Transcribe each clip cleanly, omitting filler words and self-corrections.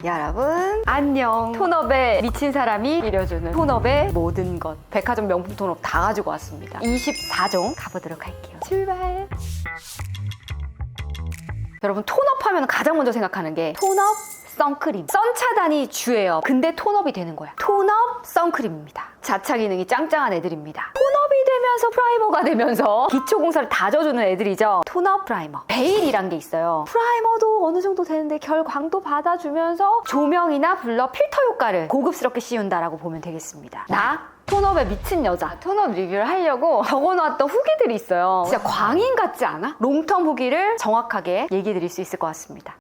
여러분 안녕. 톤업에 미친 사람이 이려주는 톤업의 모든 것, 백화점 명품 톤업 다 가지고 왔습니다. 24종 가보도록 할게요. 출발. 여러분 톤업 하면 가장 먼저 생각하는 게 톤업 선크림. 선 차단이 주예요. 근데 톤업이 되는 거야. 톤업 선크림입니다. 자차 기능이 짱짱한 애들입니다. 톤업이 되면서 프라이머가 되면서 기초 공사를 다져주는 애들이죠. 톤업 프라이머. 베일이란 게 있어요. 프라이머도 어느 정도 되는데 결광도 받아주면서 조명이나 블러, 필터 효과를 고급스럽게 씌운다라고 보면 되겠습니다. 나 톤업에 미친 여자. 톤업 리뷰를 하려고 적어놓았던 후기들이 있어요. 진짜 광인 같지 않아? 롱텀 후기를 정확하게 얘기 드릴 수 있을 것 같습니다.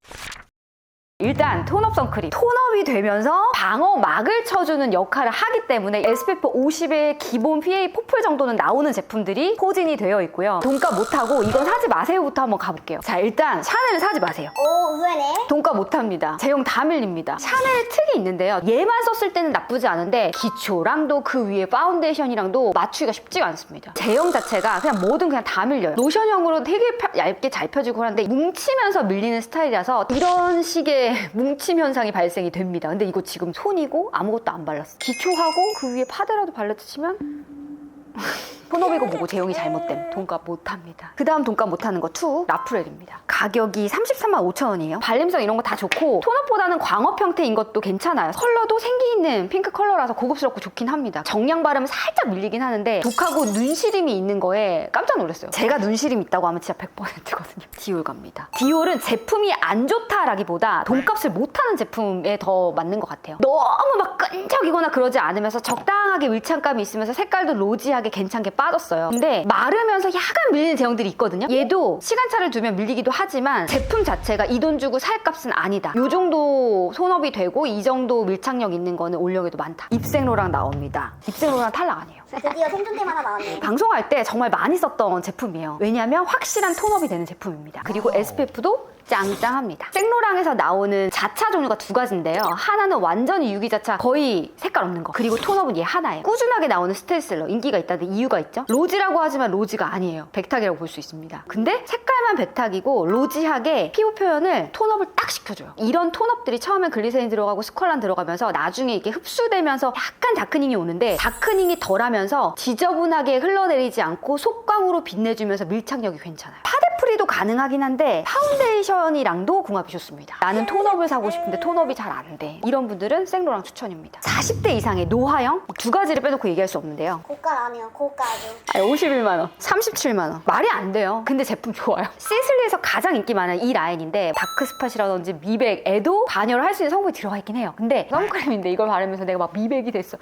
일단 톤업 선크림. 톤업이 되면서 방어막을 쳐주는 역할을 하기 때문에 SPF 50의 기본 PA 포풀 정도는 나오는 제품들이 포진이 되어 있고요. 돈값 못하고 이건 사지 마세요부터 한번 가볼게요. 자, 일단 샤넬을 사지 마세요. 오, 의외네. 돈값 못합니다. 제형 다 밀립니다. 샤넬 특이 있는데요. 얘만 썼을 때는 나쁘지 않은데 기초랑도 그 위에 파운데이션이랑도 맞추기가 쉽지가 않습니다. 제형 자체가 그냥 뭐든 그냥 다 밀려요. 로션형으로 되게 얇게 잘 펴지고 하는데 뭉치면서 밀리는 스타일이라서 이런 식의 뭉침 현상이 발생이 됩니다. 근데 이거 지금 손이고 아무것도 안 발랐어. 기초하고 그 위에 파데라도 발라주시면 톤업이고 뭐고 제형이 잘못됨. 돈값 못합니다. 그 다음 돈값 못하는 거 투 라프렐입니다. 가격이 335,000원이에요. 발림성 이런 거 다 좋고 톤업보다는 광업 형태인 것도 괜찮아요. 컬러도 생기 있는 핑크 컬러라서 고급스럽고 좋긴 합니다. 정량 바르면 살짝 밀리긴 하는데 독하고 눈시림이 있는 거에 깜짝 놀랐어요. 제가 눈시림 있다고 하면 진짜 100%거든요. 디올 갑니다. 디올은 제품이 안 좋다라기보다 돈값을 못하는 제품에 더 맞는 것 같아요. 너무 막 끈적이거나 그러지 않으면서 적당하게 밀착감이 있으면서 색깔도 로지하게 괜찮게 빠졌어요. 근데 마르면서 약간 밀리는 제형들이 있거든요. 얘도 시간차를 두면 밀리기도 하지만 제품 자체가 이 돈 주고 살 값은 아니다. 이 정도 손업이 되고 이 정도 밀착력 있는 거는 올력에도 많다. 입생로랑 나옵니다. 입생로랑 탈락 아니에요. 드디어 생존템 하나 나왔네. 방송할 때 정말 많이 썼던 제품이에요. 왜냐하면 확실한 톤업이 되는 제품입니다. 그리고 SPF도 짱짱합니다. 생로랑에서 나오는 자차 종류가 두 가지인데요. 하나는 완전히 유기자차, 거의 색깔 없는 거. 그리고 톤업은 얘 하나예요. 꾸준하게 나오는 스테인슬러. 인기가 있다는 이유가 있죠. 로지라고 하지만 로지가 아니에요. 백탁이라고 볼 수 있습니다. 근데 색깔만 백탁이고 로지하게 피부 표현을 톤업을 딱 시켜줘요. 이런 톤업들이 처음엔 글리세린 들어가고 스컬란 들어가면서 나중에 이게 흡수되면서 약간 다크닝이 오는데 다크닝이 덜하면서 지저분하게 흘러내리지 않고 속광으로 빛내주면서 밀착력이 괜찮아요. 파데프리도 가능하긴 한데 파운데이션이랑도 궁합이 좋습니다. 나는 톤업을 사고 싶은데 톤업이 잘 안 돼. 이런 분들은 생로랑 추천입니다. 40대 이상의 노화형 두 가지를 빼놓고 얘기할 수 없는데요. 고가 아니에요, 고가 아주. 51만 원, 37만 원. 말이 안 돼요. 근데 제품 좋아요. 시슬리에서 가장 인기 많은 이 라인인데 다크스팟이라든지 미백에도 반열을 할 수 있는 성분이 들어가 있긴 해요. 근데 선크림인데 이걸 바르면서 내가 막 미백이 됐어.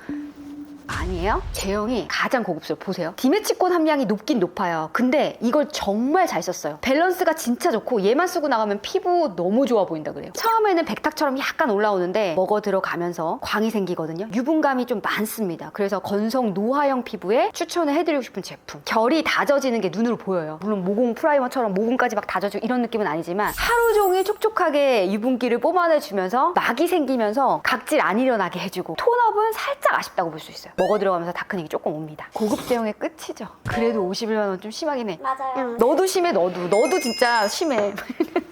아니에요? 제형이 가장 고급스러워. 보세요. 디메치콘 함량이 높긴 높아요. 근데 이걸 정말 잘 썼어요. 밸런스가 진짜 좋고 얘만 쓰고 나가면 피부 너무 좋아 보인다 그래요. 처음에는 백탁처럼 약간 올라오는데 먹어 들어가면서 광이 생기거든요. 유분감이 좀 많습니다. 그래서 건성 노화형 피부에 추천을 해드리고 싶은 제품. 결이 다져지는 게 눈으로 보여요. 물론 모공 프라이머처럼 모공까지 막 다져주고 이런 느낌은 아니지만 하루 종일 촉촉하게 유분기를 뿜어내주면서 막이 생기면서 각질 안 일어나게 해주고 톤업은 살짝 아쉽다고 볼 수 있어요. 먹어 들어가면서 다크닝이 조금 옵니다. 고급 제형의 끝이죠. 그래도 51만 원 좀 심하긴 해. 맞아요. 너도 심해, 너도 진짜 심해.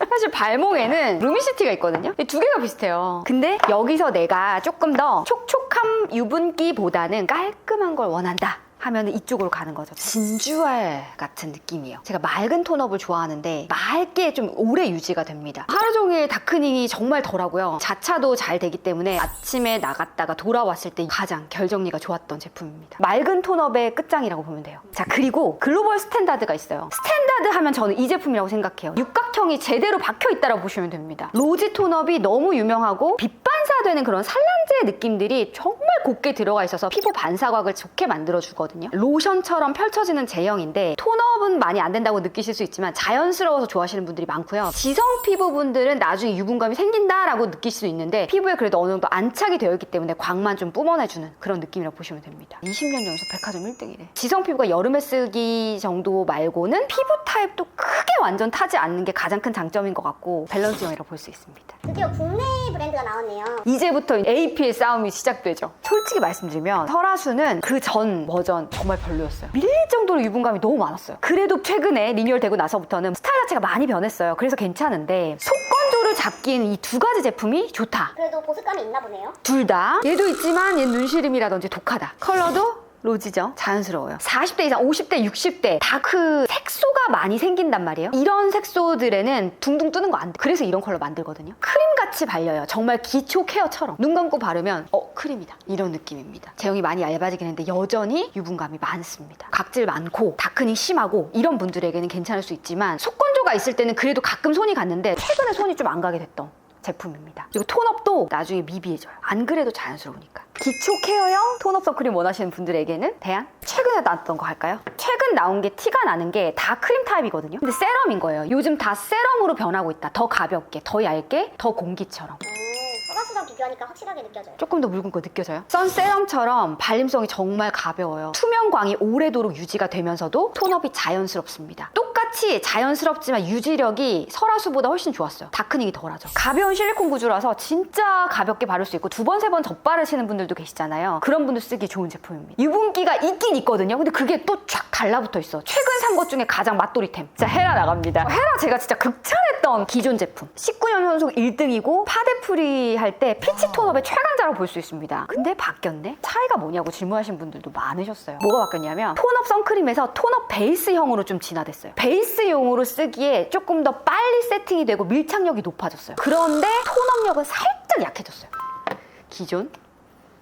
사실 발목에는 루미시티가 있거든요. 이 두 개가 비슷해요. 근데 여기서 내가 조금 더 촉촉함 유분기보다는 깔끔한 걸 원한다 하면 이쪽으로 가는 거죠. 진주알 같은 느낌이에요. 제가 맑은 톤업을 좋아하는데 맑게 좀 오래 유지가 됩니다. 하루 종일 다크닝이 정말 덜하고요. 자차도 잘 되기 때문에 아침에 나갔다가 돌아왔을 때 가장 결 정리가 좋았던 제품입니다. 맑은 톤업의 끝장이라고 보면 돼요. 자, 그리고 글로벌 스탠다드가 있어요. 스탠다드 하면 저는 이 제품이라고 생각해요. 육각형이 제대로 박혀있다고 보시면 됩니다. 로지 톤업이 너무 유명하고 빛반사되는 그런 산란제 느낌들이 정말 곱게 들어가 있어서 피부 반사각을 좋게 만들어주거든요. 로션처럼 펼쳐지는 제형인데 톤업은 많이 안 된다고 느끼실 수 있지만 자연스러워서 좋아하시는 분들이 많고요. 지성 피부분들은 나중에 유분감이 생긴다라고 느낄 수 있는데 피부에 그래도 어느 정도 안착이 되어 있기 때문에 광만 좀 뿜어내주는 그런 느낌이라고 보시면 됩니다. 20년 전에서 백화점 1등이래. 지성 피부가 여름에 쓰기 정도 말고는 피부 타입도 크게 완전 타지 않는 게 가장 큰 장점인 것 같고 밸런스형이라고 볼 수 있습니다. 드디어 국내 브랜드가 나왔네요. 이제부터 AP의 싸움이 시작되죠. 솔직히 말씀드리면 설화수는 그 전 버전 정말 별로였어요. 밀릴 정도로 유분감이 너무 많았어요. 그래도 최근에 리뉴얼되고 나서부터는 스타일 자체가 많이 변했어요. 그래서 괜찮은데 속건조를 잡기에는 이 두 가지 제품이 좋다. 그래도 보습감이 있나 보네요. 둘 다 얘도 있지만 얘 눈시림이라든지 독하다. 컬러도 로지죠. 자연스러워요. 40대 이상, 50대, 60대 다크 색소가 많이 생긴단 말이에요. 이런 색소들에는 둥둥 뜨는 거 안 돼. 그래서 이런 컬러 만들거든요. 크림같이 발려요. 정말 기초 케어처럼. 눈 감고 바르면 크림이다. 이런 느낌입니다. 제형이 많이 얇아지긴 했는데 여전히 유분감이 많습니다. 각질 많고 다크닝 심하고 이런 분들에게는 괜찮을 수 있지만 속건조가 있을 때는 그래도 가끔 손이 갔는데 최근에 손이 좀 안 가게 됐던 제품입니다. 그리고 톤업도 나중에 미비해져요. 안 그래도 자연스러우니까. 기초 케어형 톤업 선크림 원하시는 분들에게는 대안? 최근에 나왔던 거 할까요? 최근 나온 게 티가 나는 게 다 크림 타입이거든요. 근데 세럼인 거예요. 요즘 다 세럼으로 변하고 있다. 더 가볍게, 더 얇게, 더 공기처럼. 설화수랑 비교하니까 확실하게 느껴져요. 조금 더 묽은 거 느껴져요? 선 세럼처럼 발림성이 정말 가벼워요. 투명광이 오래도록 유지가 되면서도 톤업이 자연스럽습니다. 똑같이 자연스럽지만 유지력이 설화수보다 훨씬 좋았어요. 다크닝이 덜하죠. 가벼운 실리콘 구조라서 진짜 가볍게 바를 수 있고 두 번, 세 번 덧바르시는 분들도 계시잖아요. 그런 분들 쓰기 좋은 제품입니다. 유분기가 있긴 있거든요. 근데 그게 또 쫙 달라붙어 있어. 최근 산 것 중에 가장 맛돌이템. 자, 헤라 나갑니다. 헤라 제가 진짜 극찬했던 기존 제품. 19년 연속 1등이고 파데프리 할 때 피치 톤업의 최강자로 볼 수 있습니다. 근데 바뀌었네? 차이가 뭐냐고 질문하신 분들도 많으셨어요. 뭐가 바뀌었냐면 톤업 선크림에서 톤업 베이스형으로 좀 진화됐어요. 베이스용으로 쓰기에 조금 더 빨리 세팅이 되고 밀착력이 높아졌어요. 그런데 톤업력은 살짝 약해졌어요. 기존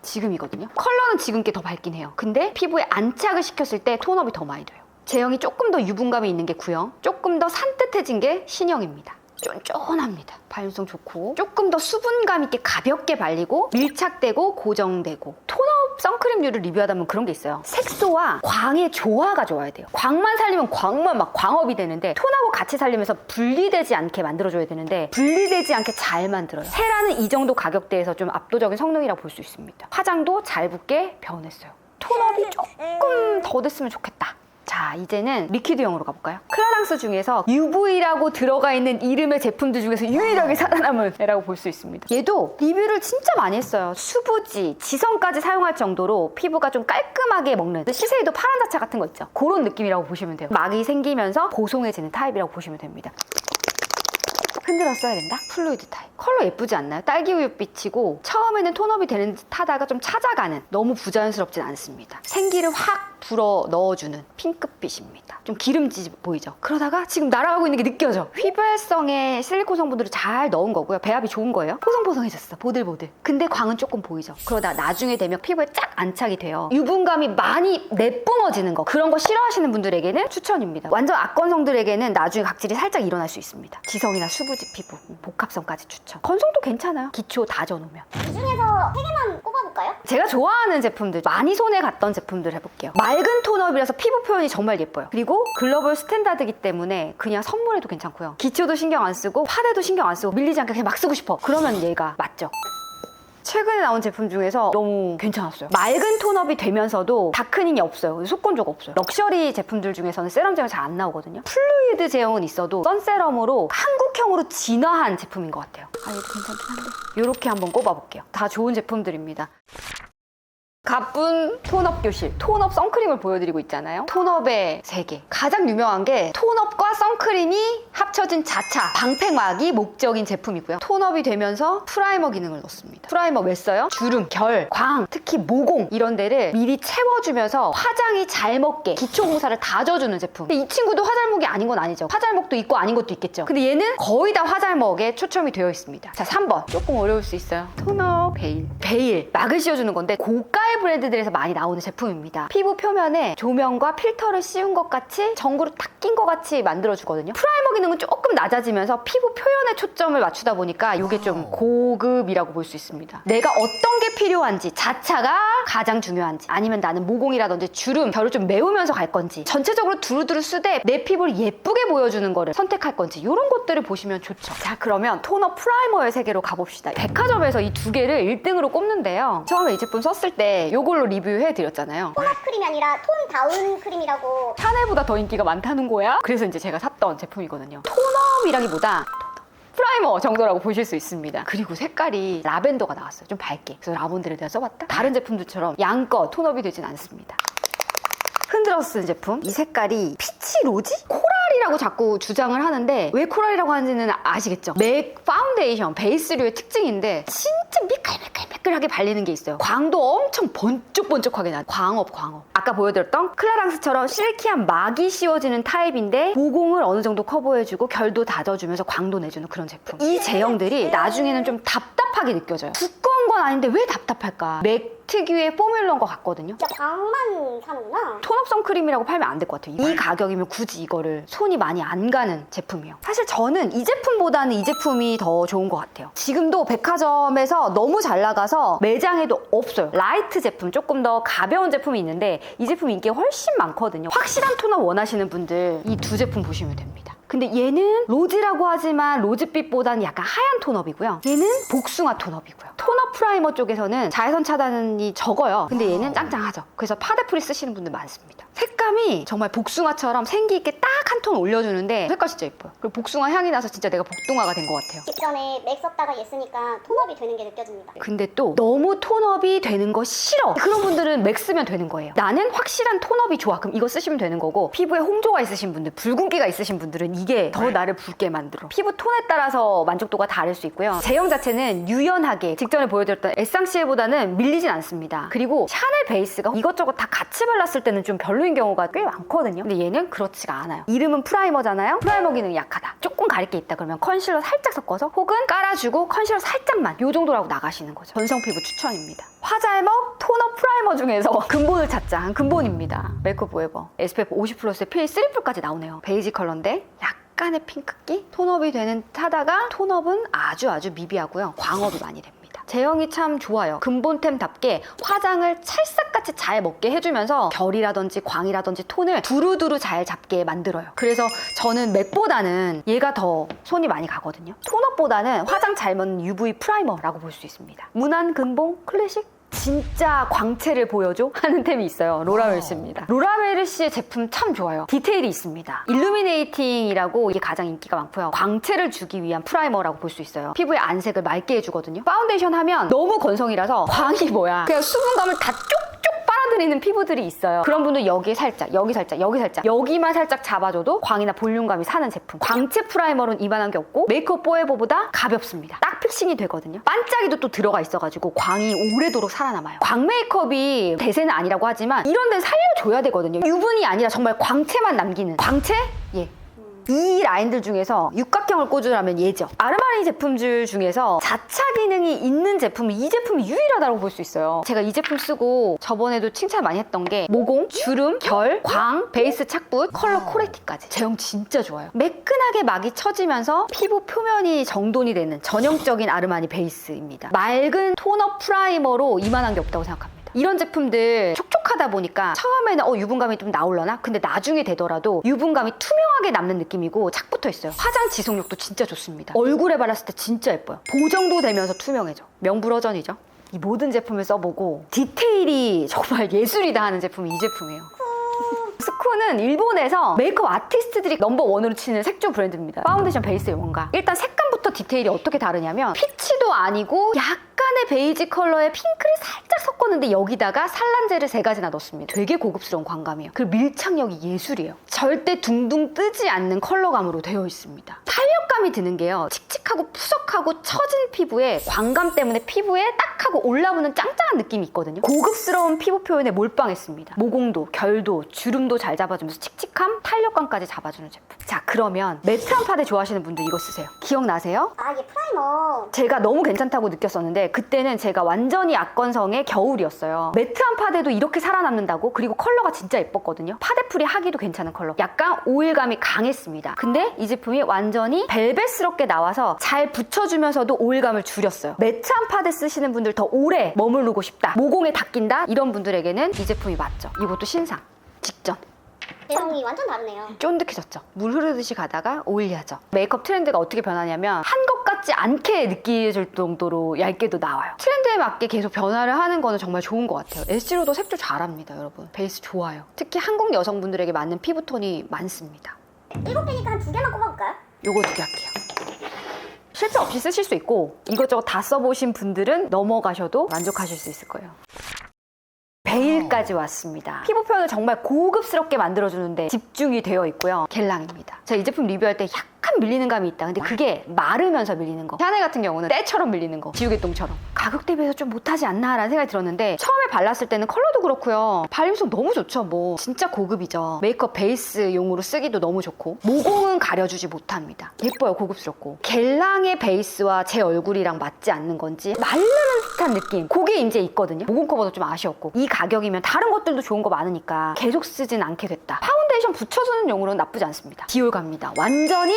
지금이거든요. 컬러는 지금 게 더 밝긴 해요. 근데 피부에 안착을 시켰을 때 톤업이 더 많이 돼요. 제형이 조금 더 유분감이 있는 게 구형, 조금 더 산뜻해진 게 신형입니다. 쫀쫀합니다. 발림성 좋고 조금 더 수분감 있게 가볍게 발리고 밀착되고 고정되고. 톤업 선크림류를 리뷰하다면 그런 게 있어요. 색소와 광의 조화가 좋아야 돼요. 광만 살리면 광만 막 광업이 되는데 톤하고 같이 살리면서 분리되지 않게 만들어줘야 되는데 분리되지 않게 잘 만들어요. 헤라는 이 정도 가격대에서 좀 압도적인 성능이라고 볼 수 있습니다. 화장도 잘 붙게 변했어요. 톤업이 조금 더 됐으면 좋겠다. 자, 이제는 리퀴드용으로 가볼까요? 클라랑스 중에서 UV라고 들어가 있는 이름의 제품들 중에서 유일하게 살아남은 애라고 볼 수 있습니다. 얘도 리뷰를 진짜 많이 했어요. 수부지, 지성까지 사용할 정도로 피부가 좀 깔끔하게 먹는 시세이도 파란 자차 같은 거 있죠? 그런 느낌이라고 보시면 돼요. 막이 생기면서 보송해지는 타입이라고 보시면 됩니다. 흔들어 써야 된다? 플루이드 타입. 컬러 예쁘지 않나요? 딸기우유빛이고 처음에는 톤업이 되는 듯 하다가 좀 찾아가는, 너무 부자연스럽진 않습니다. 생기를 확 불어 넣어주는 핑크빛입니다. 좀 기름지 보이죠? 그러다가 지금 날아가고 있는 게 느껴져. 휘발성의 실리콘 성분들을 잘 넣은 거고요. 배합이 좋은 거예요. 포송포송해졌어. 보들보들. 근데 광은 조금 보이죠? 그러다 나중에 되면 피부에 쫙 안착이 돼요. 유분감이 많이 내뿜어지는 거. 그런 거 싫어하시는 분들에게는 추천입니다. 완전 악건성들에게는 나중에 각질이 살짝 일어날 수 있습니다. 지성이나 수부지 피부, 복합성까지 추천. 건성도 괜찮아요. 기초 다져놓으면. 이 중에서 3개만 꼽아볼까요? 제가 좋아하는 제품들, 많이 손에 갔던 제품들 해볼게요. 맑은 톤업이라서 피부 표현이 정말 예뻐요. 그리고 글로벌 스탠다드이기 때문에 그냥 선물해도 괜찮고요. 기초도 신경 안 쓰고 파데도 신경 안 쓰고 밀리지 않게 그냥 막 쓰고 싶어. 그러면 얘가 맞죠. 최근에 나온 제품 중에서 너무 괜찮았어요. 맑은 톤업이 되면서도 다크닝이 없어요. 속건조가 없어요. 럭셔리 제품들 중에서는 세럼 제형이 잘 안 나오거든요. 플루이드 제형은 있어도 선세럼으로 한국형으로 진화한 제품인 것 같아요. 얘도 괜찮긴 한데 이렇게 한번 꼽아볼게요. 다 좋은 제품들입니다. 가쁜 톤업 교실, 톤업 선크림을 보여드리고 있잖아요. 톤업의 세계. 가장 유명한 게 톤업과 선크림이 합쳐진 자차, 방패막이 목적인 제품이고요. 톤업이 되면서 프라이머 기능을 넣습니다. 프라이머 왜 써요? 주름, 결, 광, 특히 모공 이런 데를 미리 채워주면서 화장이 잘 먹게 기초 공사를 다져주는 제품. 근데 이 친구도 화잘먹이 아닌 건 아니죠. 화잘먹도 있고 아닌 것도 있겠죠. 근데 얘는 거의 다 화잘먹에 초점이 되어 있습니다. 자, 3번. 조금 어려울 수 있어요. 톤업 베일. 베일. 막을 씌워주는 건데 고가의 브랜드들에서 많이 나오는 제품입니다. 피부 표면에 조명과 필터를 씌운 것 같이 전구를 탁 낀 것 같이 만들어주거든요. 프라이머 기능은 조금 낮아지면서 피부 표현에 초점을 맞추다 보니까 이게 좀 고급이라고 볼 수 있습니다. 내가 어떤 게 필요한지, 자차가 가장 중요한지, 아니면 나는 모공이라든지 주름, 결을 좀 메우면서 갈 건지, 전체적으로 두루두루 쓰되 내 피부를 예쁘게 보여주는 거를 선택할 건지 이런 것들을 보시면 좋죠. 자, 그러면 톤업 프라이머의 세계로 가봅시다. 백화점에서 이 두 개를 1등으로 꼽는데요. 처음에 이 제품 썼을 때 이걸로 리뷰해드렸잖아요. 톤업 크림이 아니라 톤 다운 크림이라고. 샤넬보다 더 인기가 많다는 거야? 그래서 이제 제가 샀던 제품이거든요. 톤업이라기보다 프라이머 정도라고 보실 수 있습니다. 그리고 색깔이 라벤더가 나왔어요. 좀 밝게. 그래서 라본드를 내가 써봤다. 다른 제품들처럼 양껏 톤업이 되진 않습니다. 흔들어 쓴 제품. 이 색깔이 피치 로지? 코랄이라고 자꾸 주장을 하는데 왜 코랄이라고 하는지는 아시겠죠? 맥 파운데이션 베이스류의 특징인데 진짜 미끌미끌미끌하게 발리는 게 있어요. 광도 엄청 번쩍번쩍하게 나요. 광업. 아까 보여드렸던 클라랑스처럼 실키한 막이 씌워지는 타입인데 모공을 어느 정도 커버해주고 결도 다져주면서 광도 내주는 그런 제품. 이 제형들이 나중에는 좀 답답하게 느껴져요. 두꺼운 건 아닌데 왜 답답할까? 맥 특유의 포뮬러인 것 같거든요. 진짜 광만 사는구나. 톤업성 크림이라고 팔면 안 될 것 같아요. 이 가격이면 굳이 이거를 손이 많이 안 가는 제품이에요. 사실 저는 이 제품보다는 이 제품이 더 좋은 것 같아요. 지금도 백화점에서 너무 잘 나가서 매장에도 없어요. 라이트 제품, 조금 더 가벼운 제품이 있는데 이 제품 인기가 훨씬 많거든요. 확실한 톤업 원하시는 분들 이 두 제품 보시면 됩니다. 근데 얘는 로즈라고 하지만 로즈빛보다는 약간 하얀 톤업이고요. 얘는 복숭아 톤업이고요. 톤업 프라이머 쪽에서는 자외선 차단이 적어요. 근데 얘는 짱짱하죠. 그래서 파데프리 쓰시는 분들 많습니다. 색감이 정말 복숭아처럼 생기 있게 딱 한 톤 올려주는데 색깔 진짜 예뻐요. 그리고 복숭아 향이 나서 진짜 내가 복숭아가 된 것 같아요. 직전에 맥 썼다가 얘 쓰니까 톤업이 되는 게 느껴집니다. 근데 또 너무 톤업이 되는 거 싫어. 그런 분들은 맥 쓰면 되는 거예요. 나는 확실한 톤업이 좋아. 그럼 이거 쓰시면 되는 거고 피부에 홍조가 있으신 분들, 붉은기가 있으신 분들은 이게 더 나를 붉게 만들어. 피부 톤에 따라서 만족도가 다를 수 있고요. 제형 자체는 유연하게 직전에 보여드렸던 에상시엘보다는 밀리진 않습니다. 그리고 샤넬 베이스가 이것저것 다 같이 발랐을 때는 좀 별로인 경우가 꽤 많거든요. 근데 얘는 그렇지가 않아요. 이름은 프라이머잖아요. 프라이머 기능이 약하다. 조금 가릴 게 있다 그러면 컨실러 살짝 섞어서 혹은 깔아주고 컨실러 살짝만 요 정도라고 나가시는 거죠. 전성 피부 추천입니다. 화잘먹 톤업 프라이머 중에서 근본을 찾자. 근본입니다. 메이크업 포에버 SPF 50 플러스에 PA 3풀까지 나오네요. 베이지 컬러인데 약간의 핑크기? 톤업이 되는 타다가 톤업은 아주 미비하고요. 광업이 많이 됩니다. 제형이 참 좋아요. 근본템답게 화장을 찰싹같이 잘 먹게 해주면서 결이라든지 광이라든지 톤을 두루두루 잘 잡게 만들어요. 그래서 저는 맥보다는 얘가 더 손이 많이 가거든요. 톤업보다는 화장 잘 먹는 UV 프라이머라고 볼 수 있습니다. 무난, 근본, 클래식? 진짜 광채를 보여줘? 하는 템이 있어요. 로라메르시입니다. 로라메르시의 제품 참 좋아요. 디테일이 있습니다. 일루미네이팅이라고 이게 가장 인기가 많고요. 광채를 주기 위한 프라이머라고 볼 수 있어요. 피부의 안색을 맑게 해주거든요. 파운데이션 하면 너무 건성이라서 광이 뭐야. 그냥 수분감을 다 쪽쪽 빨아들이는 피부들이 있어요. 그런 분들 여기 살짝, 여기 살짝, 여기 살짝 여기만 살짝 잡아줘도 광이나 볼륨감이 사는 제품. 광채 프라이머는 이만한 게 없고 메이크업 포에버보다 가볍습니다. 딱 픽싱이 되거든요. 반짝이도 또 들어가 있어가지고 광이 오래도록 살아남아요. 광 메이크업이 대세는 아니라고 하지만 이런 데는 살려줘야 되거든요. 유분이 아니라 정말 광채만 남기는. 광채? 예. 이 라인들 중에서 육각형을 꽂으라면 얘죠. 아르마니 제품들 중에서 자차 기능이 있는 제품은 이 제품이 유일하다고 볼 수 있어요. 제가 이 제품 쓰고 저번에도 칭찬 많이 했던 게 모공, 주름, 결, 광, 베이스 착붙, 컬러 코렉티까지 제형 진짜 좋아요. 매끈하게 막이 쳐지면서 피부 표면이 정돈이 되는 전형적인 아르마니 베이스입니다. 맑은 톤업 프라이머로 이만한 게 없다고 생각합니다. 이런 제품들 촉촉하다 보니까 처음에는 유분감이 좀 나올려나? 근데 나중에 되더라도 유분감이 투명하게 남는 느낌이고 착 붙어 있어요. 화장 지속력도 진짜 좋습니다. 얼굴에 발랐을 때 진짜 예뻐요. 보정도 되면서 투명해져. 명불허전이죠. 이 모든 제품을 써보고 디테일이 정말 예술이다 하는 제품이 이 제품이에요. 스쿠는 일본에서 메이크업 아티스트들이 넘버원으로 치는 색조 브랜드입니다. 파운데이션 베이스의 원가. 일단 색감부터 디테일이 어떻게 다르냐면 피치도 아니고 약간의 베이지 컬러에 핑크를 살짝 섞었는데 여기다가 산란제를 3가지나 넣었습니다. 되게 고급스러운 광감이에요. 그리고 밀착력이 예술이에요. 절대 둥둥 뜨지 않는 컬러감으로 되어 있습니다. 탄력감이 드는 게요. 칙칙하고 푸석하고 처진 피부에 광감 때문에 피부에 딱 하고 올라오는 짱짱한 느낌이 있거든요. 고급스러운 피부 표현에 몰빵했습니다. 모공도, 결도, 주름도 잘 잡아주면서 칙칙함, 탄력감까지 잡아주는 제품. 자, 그러면 매트한 파데 좋아하시는 분들 이거 쓰세요. 기억나세요? 아, 이게 프라이머. 제가 너무 괜찮다고 느꼈었는데 그때는 제가 완전히 악건성의 겨울이었어요. 매트한 파데도 이렇게 살아남는다고? 그리고 컬러가 진짜 예뻤거든요. 파데풀이 하기도 괜찮은 컬러. 약간 오일감이 강했습니다. 근데 이 제품이 완전히 벨벳스럽게 나와서 잘 붙여주면서도 오일감을 줄였어요. 매트한 파데 쓰시는 분들 더 오래 머무르고 싶다, 모공에 닦인다, 이런 분들에게는 이 제품이 맞죠. 이것도 신상. 직전. 제형이 완전 다르네요. 쫀득해졌죠. 물 흐르듯이 가다가 오일리하죠. 메이크업 트렌드가 어떻게 변하냐면 한 것 같지 않게 느껴질 정도로 얇게도 나와요. 트렌드에 맞게 계속 변화를 하는 거는 정말 좋은 것 같아요. 에스티로도 색조 잘합니다, 여러분. 베이스 좋아요. 특히 한국 여성분들에게 맞는 피부톤이 많습니다. 7개니까 한 2개만 꼽아볼까요? 요거 2개 할게요. 실패 없이 쓰실 수 있고 이것저것 다 써보신 분들은 넘어가셔도 만족하실 수 있을 거예요. 베일까지 왔습니다. 피부 표현을 정말 고급스럽게 만들어주는데 집중이 되어 있고요. 겔랑입니다. 제가 이 제품 리뷰할 때 약간 밀리는 감이 있다. 근데 그게 마르면서 밀리는 거. 샤넬 같은 경우는 때처럼 밀리는 거. 지우개똥처럼. 가격 대비해서 좀 못하지 않나 라는 생각이 들었는데 처음에 발랐을 때는 컬러도 그렇고요. 발림성 너무 좋죠. 뭐 진짜 고급이죠. 메이크업 베이스용으로 쓰기도 너무 좋고 모공은 가려주지 못합니다. 예뻐요. 고급스럽고. 겔랑의 베이스와 제 얼굴이랑 맞지 않는 건지 마르는 듯한 느낌. 그게 이제 있거든요. 모공 커버도 좀 아쉬웠고 이 가격이면 다른 것들도 좋은 거 많으니까 계속 쓰진 않게 됐다. 파운데이션 붙여주는 용으로는 나쁘지 않습니다. 디올 갑니다. 완전히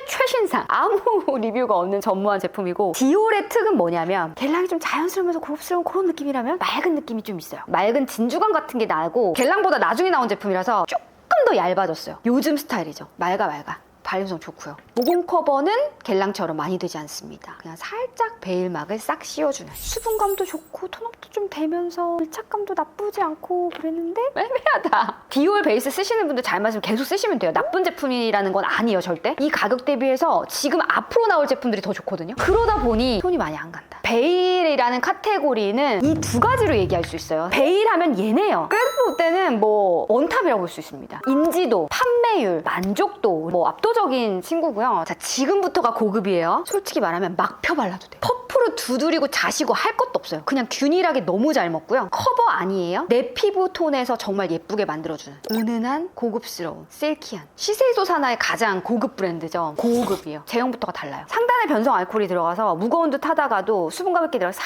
최신상. 아무 리뷰가 없는 전무한 제품이고 디올의 특은 뭐냐면 겔랑이 좀 자연스러우면서 고급스러운 그런 느낌이라면 맑은 느낌이 좀 있어요. 맑은 진주광 같은 게 나고 겔랑보다 나중에 나온 제품이라서 조금 더 얇아졌어요. 요즘 스타일이죠. 맑아. 발림성 좋고요. 모공 커버는 겔랑처럼 많이 되지 않습니다. 그냥 살짝 베일막을 싹 씌워주는 수분감도 좋고 톤업도 좀 되면서 밀착감도 나쁘지 않고 그랬는데 애매하다. 디올 베이스 쓰시는 분들 잘 맞으면 계속 쓰시면 돼요. 나쁜 제품이라는 건 아니에요. 절대. 이 가격 대비해서 지금 앞으로 나올 제품들이 더 좋거든요. 그러다 보니 손이 많이 안 간다. 베일이라는 카테고리는 이 두 가지로 얘기할 수 있어요. 베일 하면 얘네요. 그래서 볼 때는 뭐 원탑이라고 볼 수 있습니다. 인지도, 판매율, 만족도 뭐 압도적인 친구고요. 자, 지금부터가 고급이에요. 솔직히 말하면 막 펴 발라도 돼요. 퍼프로 두드리고 자시고 할 것도 없어요. 그냥 균일하게 너무 잘 먹고요. 커버 아니에요. 내 피부 톤에서 정말 예쁘게 만들어주는 은은한 고급스러운 실키한 시세이소사나의 가장 고급 브랜드죠. 고급이에요. 제형부터가 달라요. 상단에 변성 알코올이 들어가서 무거운 듯 하다가도 수분감 있게 들어가 싹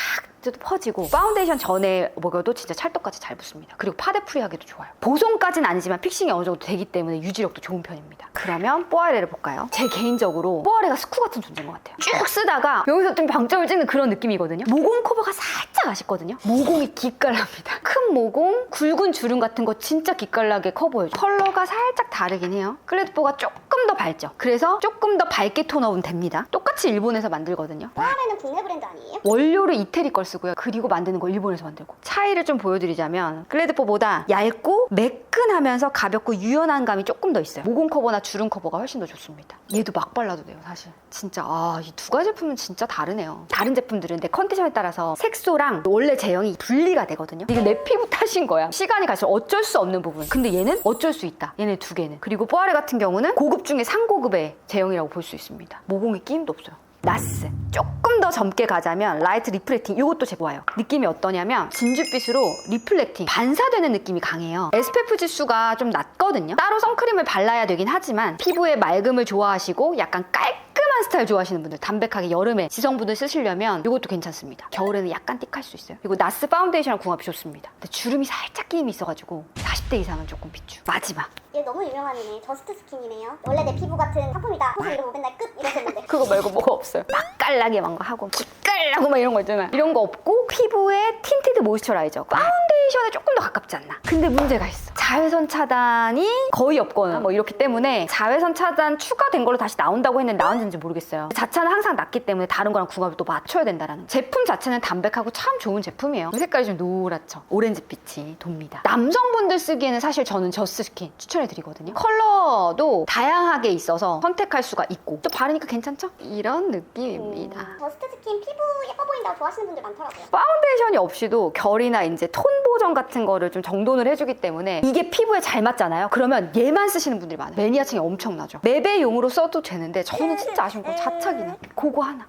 퍼지고 파운데이션 전에 먹여도 진짜 찰떡같이 잘 붙습니다. 그리고 파데 프리하게도 좋아요. 보송까지는 아니지만 픽싱이 어느 정도 되기 때문에 유지력도 좋은 편입니다. 그러면 뽀아레를 볼까요? 제 개인적으로 뽀아레가 스쿠 같은 존재인 것 같아요. 쭉 쓰다가 여기서 좀 방점을 찍는 그런 느낌이거든요. 모공 커버가 살짝 아쉽거든요. 모공이 기깔납니다. 큰 모공, 굵은 주름 같은 거 진짜 기깔나게 커버해줘요. 컬러가 살짝 다르긴 해요. 클레드뽀가 조금 더 밝죠. 그래서 조금 더 밝게 톤업은 됩니다. 똑같이 일본에서 만들거든요. 뽀아레는 국내 브랜드 아니에요? 원료를 이태리 걸 쓰고요. 그리고 만드는 거 일본에서 만들고. 차이를 좀 보여드리자면 클레드뽀보다 얇고 매끈하면서 가볍고 유연한 감이 조금 더 있어요. 모공 커버나 주름 커버가 훨씬 더 좋습니다. 얘도 막 발라도 돼요. 사실 진짜 이 두 가지 제품은 진짜 다르네요. 다른 제품들은 내 컨디션에 따라서 색소랑 원래 제형이 분리가 되거든요. 이게 내 피부 탓인 거야. 시간이 갈수록 어쩔 수 없는 부분. 근데 얘는 어쩔 수 있다. 얘네 두 개는. 그리고 뽀아레 같은 경우는 고급 중에 상고급의 제형이라고 볼 수 있습니다. 모공에 끼임도 없어요. 나스. 조금 더 젊게 가자면 라이트 리플렉팅. 이것도 좋아요. 느낌이 어떠냐면 진주빛으로 리플렉팅, 반사되는 느낌이 강해요. SPF 지수가 좀 낮거든요. 따로 선크림을 발라야 되긴 하지만 피부의 맑음을 좋아하시고 약간 깔끔한 스타일 좋아하시는 분들, 담백하게 여름에 지성분들 쓰시려면 이것도 괜찮습니다. 겨울에는 약간 띡할 수 있어요. 그리고 나스 파운데이션이랑 궁합이 좋습니다. 근데 주름이 살짝 끼임이 있어가지고 40대 이상은 조금 비추. 마지막. 얘 너무 유명한 애네. 저스트 스킨이네요. 원래 내 피부 같은 상품이다. 그래서 이러고 맨날 끝 이러셨는데. 그거 말고 뭐가 없어요. 맛깔나게 만 거 하고 기깔나고 막 이런 거 있잖아. 이런 거 없고 피부에 틴티드 모이스처라이저, 파운데이션에 조금 더 가깝지 않나. 근데 문제가 있어. 자외선 차단이 거의 없거나 뭐 이렇기 때문에 자외선 차단 추가된 걸로 다시 나온다고 했는데 나온지는 모르겠어요. 자차는 항상 낮기 때문에 다른 거랑 궁합을 또 맞춰야 된다라는. 제품 자체는 담백하고 참 좋은 제품이에요. 이 색깔이 좀 노랗죠. 오렌지빛이 돕니다. 남성분들 쓰기에는 사실 저는 저스트 스킨 추천해드리거든요. 컬러도 다양하게 있어서 선택할 수가 있고 또 바르니까 괜찮죠? 이런 느낌입니다. 저스트 스킨 피부 예뻐 보인다고 좋아하시는 분들 많더라고요. 파운데이션이 없이도 결이나 이제 톤 보정 같은 거를 좀 정돈을 해주기 때문에 이게 피부에 잘 맞잖아요. 그러면 얘만 쓰시는 분들이 많아요. 매니아층이 엄청나죠. 맵의용으로 써도 되는데 저는 진짜 아쉬운 건 자착이네. 그거 하나.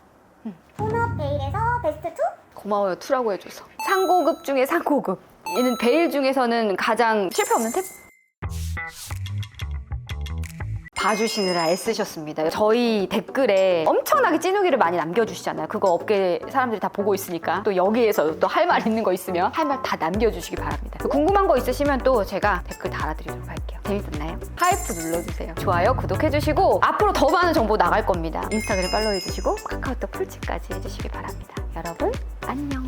톤업 베일에서 베스트 2? 고마워요. 2라고 해줘서. 상고급 중에 상고급. 얘는 베일 중에서는 가장 실패 없는 탭? 봐주시느라 애쓰셨습니다. 저희 댓글에 엄청나게 찐후기를 많이 남겨주시잖아요. 그거 업계 사람들이 다 보고 있으니까 또 여기에서 또 할 말 있는 거 있으면 할 말 다 남겨주시기 바랍니다. 궁금한 거 있으시면 또 제가 댓글 달아드리도록 할게요. 재밌었나요? 하이프 눌러주세요. 좋아요, 구독해주시고 앞으로 더 많은 정보 나갈 겁니다. 인스타그램 팔로우해주시고 카카오톡 풀치까지 해주시기 바랍니다. 여러분 안녕.